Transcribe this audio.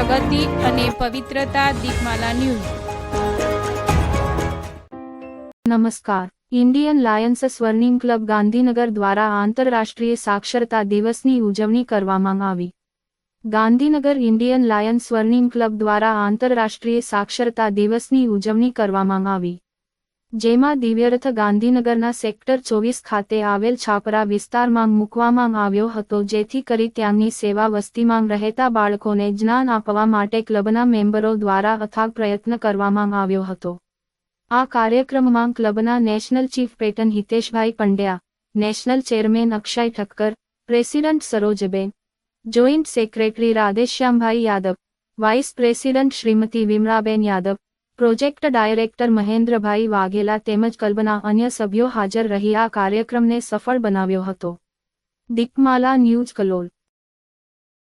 પ્રગતિ અને પવિત્રતા દીપમાલા ન્યૂઝ। નમસ્કાર। Indian Lions સ્વર્ણિમ club Gandhinagar દ્વારા આંતરરાષ્ટ્રીય સાક્ષરતા દિવસની ઉજવણી કરવામાં આવી। ગાંધીનગર ઇન્ડિયન લાયન્સ સ્વર્ણિમ ક્લબ દ્વારા આંતરરાષ્ટ્રીય સાક્ષરતા દિવસની ઉજવણી કરવામાં આવી, જેમાં દિવ્યરથ ગાંધીનગરના સેક્ટર 24 ખાતે આવેલ છાપરા વિસ્તારમાં મૂકવામાં આવ્યો હતો, જેથી કરી ત્યાંની સેવા વસ્તીમાં રહેતા બાળકોને જ્ઞાન આપવા માટે ક્લબના મેમ્બરો દ્વારા અથાગ પ્રયત્ન કરવામાં આવ્યો હતો। આ કાર્યક્રમમાં ક્લબના નેશનલ ચીફ પેટન હિતેશભાઈ Pandya, national chairman Akshay Thakkar, president સરોજબેન, જોઈન્ટ સેક્રેટરી રાધેશ્યામભાઈ યાદવ, વાઇસ પ્રેસિડન્ટ શ્રીમતી વિમળાબેન યાદવ, પ્રોજેક્ટ ડાયરેક્ટર મહેન્દ્રભાઈ વાઘેલા તેમજ ક્લબના અન્ય સભ્યો હાજર રહી આ કાર્યક્રમને સફળ બનાવ્યો હતો। દીપમાલા ન્યૂઝ કલોલ।